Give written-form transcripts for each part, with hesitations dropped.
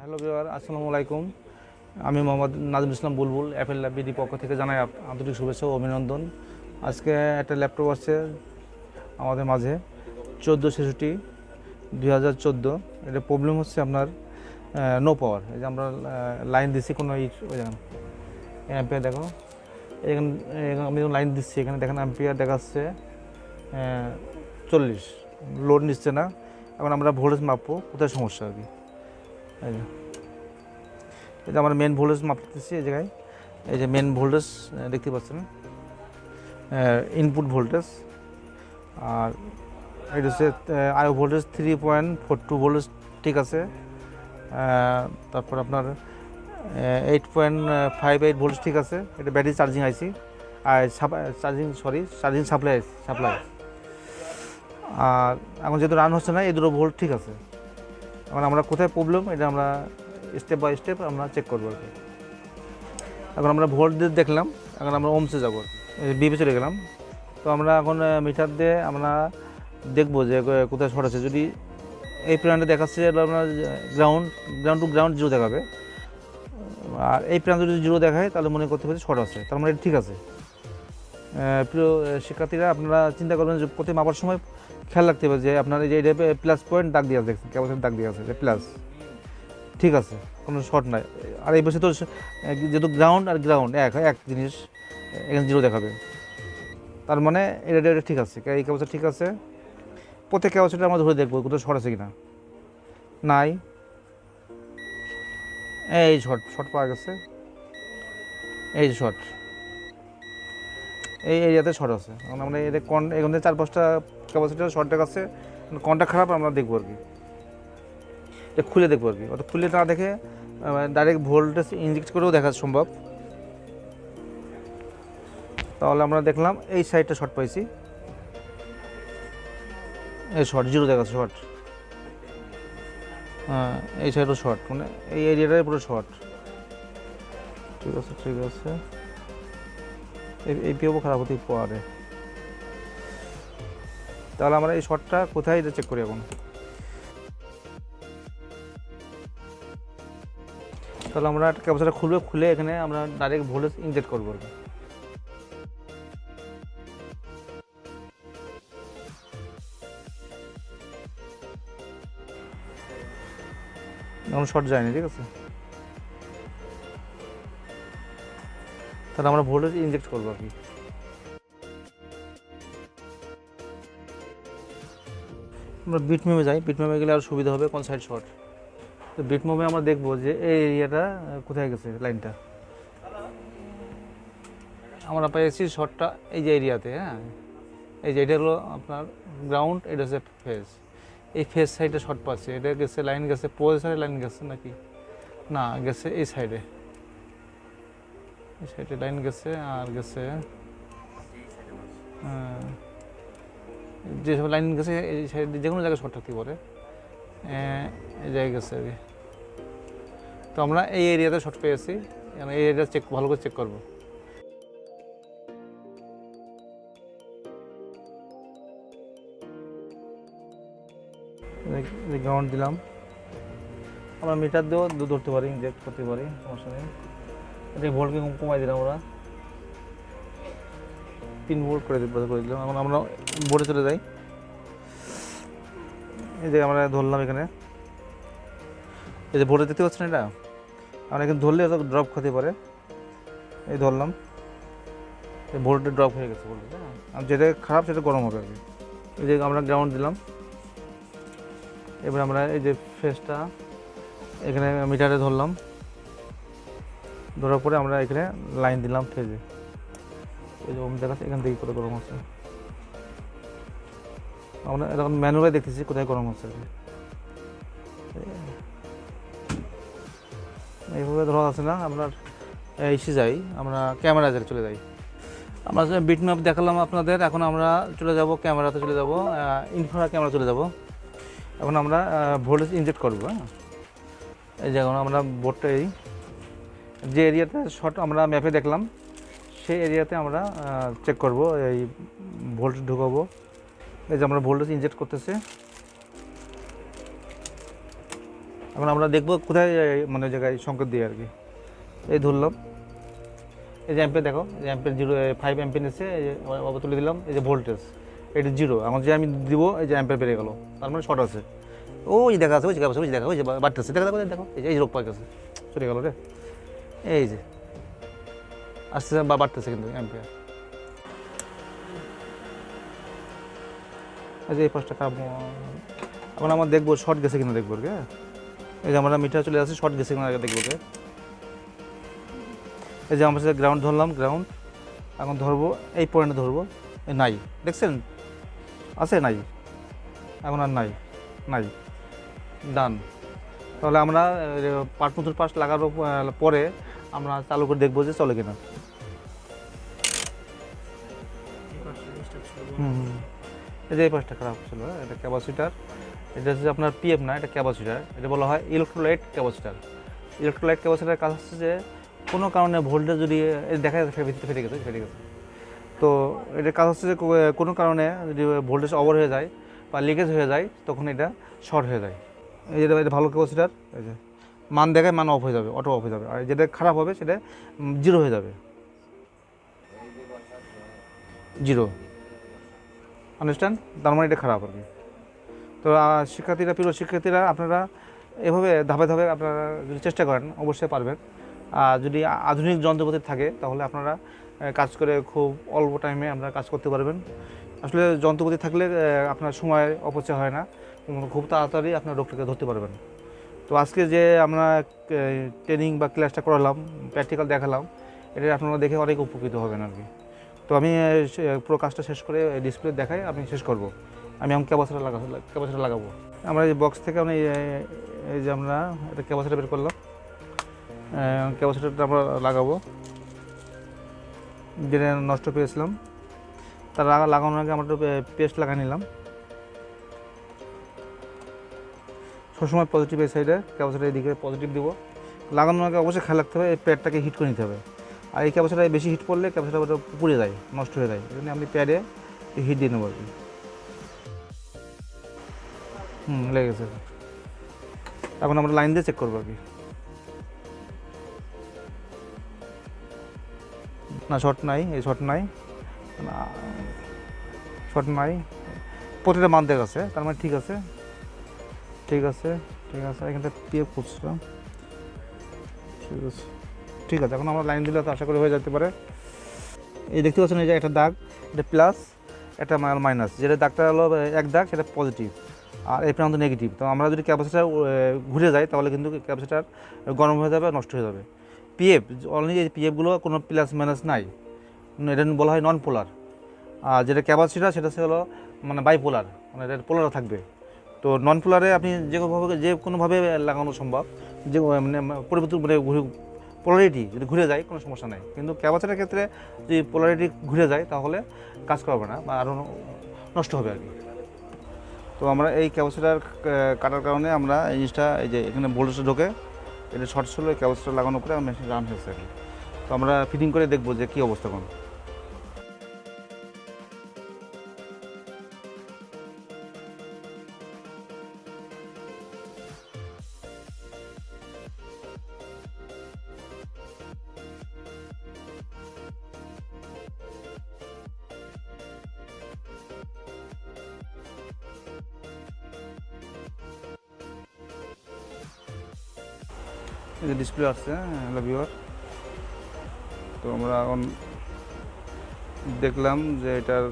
Hello viewer, আসসালামু আলাইকুম। আমি মোহাম্মদ নাজমুল বুলবুল অ্যাপেল ল্যাব বিডি পক্ষ থেকে জানাই আন্তরিক শুভেচ্ছা ও অভিনন্দন। আজকে একটা ল্যাপটপ আসছে আমাদের মাঝে 1466/2014। এটা প্রবলেম হচ্ছে আপনার নো পাওয়ার। এই যে আমরা লাইন দিচ্ছি কোনো ওই দেখেন অ্যাম্পিয়ার দেখো, এখানে আমি লাইন দিচ্ছি, এখানে দেখেন অ্যাম্পিয়ার দেখাচ্ছে 40, লোড নিচ্ছে না। এখন আমরা ভোল্টেজ মাপবো কোথায় সমস্যা আর কি। এই যে এটা আমরা মেন ভোল্টেজ মাপতেছি এই জায়গায়। এই যে মেন ভোল্টেজ দেখতে পাচ্ছেন, ইনপুট ভোল্টেজ। আর এটা হচ্ছে আইও ভোল্টেজ 3.42 ভোল্টেজ, ঠিক আছে। তারপর আপনার 8.58 ভোল্টেজ, ঠিক আছে। এটা ব্যাটারি চার্জিং আইসি আর চার্জিং সাপ্লাই। আর এখন যেহেতু রান হচ্ছে না, এই দুটো ভোল্ট ঠিক আছে। এখন আমরা কোথায় প্রবলেম এটা আমরা স্টেপ বাই স্টেপ আমরা চেক করবো আর কি। এখন আমরা ভোল্ট দিয়ে দেখলাম, এখন আমরা ওমসে যাবো, বিপে চলে গেলাম। তো আমরা এখন মিটার দিয়ে আমরা দেখবো যে কোথায় শর্ট আছে। যদি এই প্ল্যানটা দেখাচ্ছে আপনার গ্রাউন্ড টু গ্রাউন্ড জিরো দেখাবে, আর এই প্ল্যানটা যদি জিরো দেখায় তাহলে মনে করতে হবে শর্ট আছে, তার মানে এটা ঠিক আছে। প্রিয় শিক্ষার্থীরা, আপনারা চিন্তা করবেন যে প্রতি মাপার সময় খেয়াল রাখতে হবে যে আপনার এই যে এটা প্লাস পয়েন্ট দাগ দিয়ে আছে, দেখছেন কেমন দাগ দিয়ে আছে যে প্লাস, ঠিক আছে, কোনো শর্ট নাই। আর এই পাশে তো যেহেতু গ্রাউন্ড আর গ্রাউন্ড এক জিনিস, এখানে জিরো দেখাবে, তার মানে এটা ঠিক আছে। এই ক্যাপাসিটি ঠিক আছে। প্রত্যেক ক্যাপাসিটি আমরা ধরে দেখবো কোথাও শর্ট আছে কিনা। নাই, এই শর্ট পাওয়া গেছে, এই যে শর্ট, এই এরিয়াতে শর্ট আছে। এখন আমরা এখান থেকে 4-5টা ক্যাপাসিটি শর্ট দেখাচ্ছে, কোনটা খারাপ আমরা দেখবো আর কি। এটা খুলে দেখবো আর কি। অত খুলে না দেখে ডাইরেক্ট ভোল্টেজ ইনজেক্ট করেও দেখা সম্ভব। তাহলে আমরা দেখলাম এই সাইডটা শর্ট পাইছি, এই শর্ট জিরো দেখাচ্ছে শর্ট। হ্যাঁ, এই সাইডও শর্ট, মানে এই এরিয়াটাই পুরো শর্ট, ঠিক আছে। এই পিও খারাপ হতেই পারে। তাহলে আমরা এই শর্টটা কোথায় এটা চেক করি এখন। তাহলে আমরা একটা ক্যাপাসিটর খুলে এখানে আমরা ডাইরেক্ট ভোল্টেজ ইনজেক্ট করবো আর কি। এখন শর্ট যায়নি, ঠিক আছে। তাহলে আমরা ভোল্টেজ ইনজেক্ট করবো আর কি। আমরা বিট মেমে যাই, বিট মেমে গেলে আরও সুবিধা হবে কোন সাইড শর্ট। তো বিট মেমে আমরা দেখবো যে এই এরিয়াটা কোথায় গেছে লাইনটা। আমরা পেয়েছি শর্টটা এই যে এরিয়াতে। হ্যাঁ, এই যে এটা হলো আপনার গ্রাউন্ড, এটা হচ্ছে ফেজ। এই ফেজ সাইডে শর্ট পাচ্ছে, এটা গেছে লাইন গেছে পজিশনে, লাইন গেছে নাকি না, গেছে এই সাইডে লাইন গেছে। আর গেছে যেসব লাইন গেছে এই সাইডে যে কোনো জায়গায় শর্ট থাকতে পারে, এই জায়গায় গেছে আর কি। তো আমরা এই এরিয়াতে শর্ট পেয়েছি, এই এরিয়া ভালো করে চেক করবো। গ্রাউন্ড দিলাম, আমরা মিটার দিয়েও ধরতে পারি, ইনজেক্ট করতে পারি, সমস্যা নেই। এটা ভোল্টকে কমাই দিলাম, আমরা 3 ভোল্ট করে দিলাম। এখন আমরা বোর্ডে চলে যাই। এই যে আমরা ধরলাম এখানে, এই যে বোর্ডে দেখতে পাচ্ছেন, এটা আমরা এখানে ধরলে ড্রপ হতে পারে। এই ধরলাম, এই বোর্ডে ড্রপ হয়ে গেছে বলতে, আর যেটা খারাপ সেটা গরম হবে আর কি। এই যে আমরা গ্রাউন্ড দিলাম, এবার আমরা এই যে ফেসটা এখানে মিটারে ধরলাম, ধরার পরে আমরা এখানে লাইন দিলাম ফেজে। এই যে ওম দেখাচ্ছে এখান থেকে কোথায় গরম হচ্ছে, আমরা এখন ম্যানুয়ালি দেখতেছি কোথায় গরম হচ্ছে আর কি। এইভাবে ধরা আছে না। আপনার এসে যাই, আমরা ক্যামেরা চলে যাই। আমরা বিট ম্যাপ দেখালাম আপনাদের, এখন আমরা চলে যাব ক্যামেরাতে, চলে যাব ইনফ্রা ক্যামেরা চলে যাব। এখন আমরা ভোল্টেজ ইনজেক্ট করবো। হ্যাঁ, এই যে এখন আমরা বোর্ডটা এই যে এরিয়াতে শর্ট আমরা ম্যাপে দেখলাম সেই এরিয়াতে আমরা চেক করব, এই ভোল্টেজ ঢুকাবো। এই যে আমরা ভোল্টেজ ইনজেক্ট করতেছে, এখন আমরা দেখবো কোথায় মানে জায়গায় সংকেত দিয়ে আর কি। এই ধরলাম, এই যে অ্যাম্পে দেখো, এই অ্যাম্পের 0.5 অ্যাম্পের নিচ্ছে, এই যে আবার তুলে দিলাম, এই যে ভোল্টেজ এটা 0, এখন যে আমি দিব এই যে অ্যাম্পের বেড়ে গেল, তার মানে শর্ট আছে। ওই দেখা আছে, ওই যে ওই দেখা, ওই যে বাড়তেছে, দেখা দেখো, এই যে রোগ পাই গেছে, চলে গেল রে, এই যে আস্তে আস্তে বাড়তেছে কিন্তু অ্যাম্পিয়ার। এই যে এই 5 টাকা এখন আমরা দেখবো শর্ট গেছে কিনা, দেখবো কে। এই যে আমরা মিটার চলে আসছে, শর্ট গেছে কিনা আগে দেখবো কে। এই যে আমরা সাথে গ্রাউন্ড ধরলাম, গ্রাউন্ড এখন ধরবো, এই পয়েন্টে ধরবো, এই নাই, দেখছেন আছে নাই, এখন আর নাই, নাই, ডান। তাহলে আমরা পাট নতুন পাশ লাগানোর পরে আমরা চালু করে দেখবো যে চলে কিনা। এই যে এই পাশটা খারাপ ছিল, এটা ক্যাপাসিটার, এটা হচ্ছে আপনার পিএফ না, এটা ক্যাপাসিটার, এটা বলা হয় ইলেকট্রোলাইট ক্যাপাসিটার। ইলেকট্রোলাইট ক্যাপাসিটার কাজ হচ্ছে যে কোনো কারণে ভোল্টেজ যদি দেখা যাচ্ছে ফেটে গেছে, তো এটার কাজ হচ্ছে যে কোনো কারণে যদি ভোল্টেজ ওভার হয়ে যায় বা লিকেজ হয়ে যায়, তখন এটা শর্ট হয়ে যায়। এই যেটা এটা ভালো ক্যাপাসিটার, এই যে মান দেখায়, মান অফ হয়ে যাবে, অটো অফ হয়ে যাবে, আর যেটা খারাপ হবে সেটা 0 হয়ে যাবে, 0, আন্ডারস্ট্যান্ড, তার মানে এটা খারাপ আর কি। তো প্রিয় শিক্ষার্থীরা, আপনারা এভাবে ধাপে ধাপে আপনারা যদি চেষ্টা করেন অবশ্যই পারবেন। আর যদি আধুনিক যন্ত্রপাতি থাকে তাহলে আপনারা কাজ করে খুব অল্প টাইমে আপনারা কাজ করতে পারবেন। আসলে যন্ত্রপাতি থাকলে আপনার সময় অপচয় হয় না, খুব তাড়াতাড়ি আপনার রোগটাকে ধরতে পারবেন। তো আজকে যে আমরা ট্রেনিং বা ক্লাসটা করালাম, প্র্যাকটিক্যাল দেখালাম, এটা আপনারা দেখে অনেক উপকৃত হবেন আর কি। তো আমি পুরো কাজটা শেষ করে ডিসপ্লে দেখাই আমি শেষ করব। আমি ক্যাপাসিটার লাগাবো। আমরা এই বক্স থেকে আমরা এই যে আমরা একটা ক্যাপাসিটার বের করলাম, ক্যাপাসিটারটা আমরা লাগাবো, যেটা নষ্ট পেয়েছিলাম তার লাগানোর আগে আমরা একটু পেস্ট লাগিয়ে নিলাম। সবসময় পজিটিভ এই সাইডে ক্যাপাসিটার এদিকে পজিটিভ দিব। লাগানোর আগে অবশ্যই খেয়াল রাখতে হবে এই প্যাডটাকে হিট করে নিতে হবে, আর এই ক্যাপাসিটার বেশি হিট পড়লে ক্যাপাসিটার পুড়ে যায়, নষ্ট হয়ে যায়, এই জন্য আপনি প্যাডে হিট দিয়ে নেবো আর কি। লেগে গেছে, এখন আমরা লাইন দিয়ে চেক করবো আর কি। না শর্ট নাই, এই শর্ট নাই, শর্ট নাই, প্রতিটা মান দেখা আছে, তার মানে ঠিক আছে, ঠিক আছে, ঠিক আছে, এখানটা পিএফ খুঁজছিলাম, ঠিক আছে, ঠিক আছে। এখন আমরা লাইন দিলে তো আশা করি হয়ে যেতে পারে। এই দেখতে পাচ্ছেন এই যে একটা দাগ, এটা প্লাস, একটা মাইনাস, যেটা দাগটা হলো এক দাগ সেটা পজিটিভ, আর এই প্রান্ত নেগেটিভ। তো আমরা যদি ক্যাপাসিটার ঘুরে যাই তাহলে কিন্তু ক্যাপাসিটার গরম হয়ে যাবে, নষ্ট হয়ে যাবে। পিএফ অলরেডি এই পিএফগুলো কোনো প্লাস মাইনাস নাই, এটা বলা হয় নন পোলার। আর যেটা ক্যাপাসিটার সেটা হলো মানে বাইপোলার, মানে এটা পোলার থাকবে। তো নন পোলারে আপনি যে কোনোভাবে লাগানো সম্ভব, যে মানে পরিবর্তন মানে পোলারিটি যদি ঘুরে যায় কোনো সমস্যা নেই, কিন্তু ক্যাপাসিটারের ক্ষেত্রে যদি পোলারিটি ঘুরে যায় তাহলে কাজ করবে না বা আরও নষ্ট হবে আর কি। তো আমরা এই ক্যাপাসিটার কাটার কারণে আমরা এই জিনিসটা, এই যে এখানে ভোল্টেজটা ঢোকে, এটা শর্ট ছিল, এই ক্যাপাসিটার লাগানোর পরে মেশিন রান হয়েছে আর কি। তো আমরা ফিটিং করে দেখবো যে কী অবস্থা কোন। এই যে ডিসপ্লে আসছে, হ্যালো ভিউয়ার। তো আমরা এখন দেখলাম যে এটার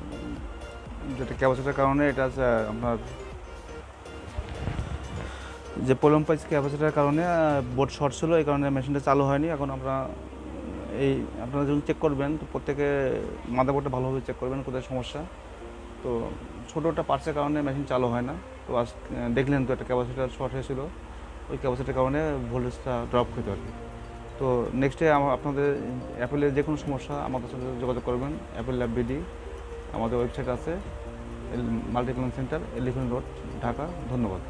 যেটা ক্যাপাসিটার কারণে এটা আপনার যে প্রবলেম পাইছে ক্যাপাসিটার কারণে বোর্ড শর্ট ছিল, এই কারণে মেশিনটা চালু হয়নি। এখন আমরা এই আপনারা যখন চেক করবেন তো প্রত্যেকে মাদারবোর্ডটা ভালোভাবে চেক করবেন কোথায় সমস্যা। তো ছোটো একটা পার্টসের কারণে মেশিন চালু হয় না। তো আজ দেখলেন তো একটা ক্যাপাসিটার শর্ট হয়েছিল, ওই ক্যাপাসিটির কারণে ভোল্টেজটা ড্রপ হতো আর কি। তো নেক্সটে আপনাদের অ্যাপেলের যে কোনো সমস্যা আমাদের সাথে যোগাযোগ করবেন। অ্যাপেল ল্যাব বিডি আমাদের ওয়েবসাইট আছে, Multiplan centre, elephant road, Dhaka. ধন্যবাদ।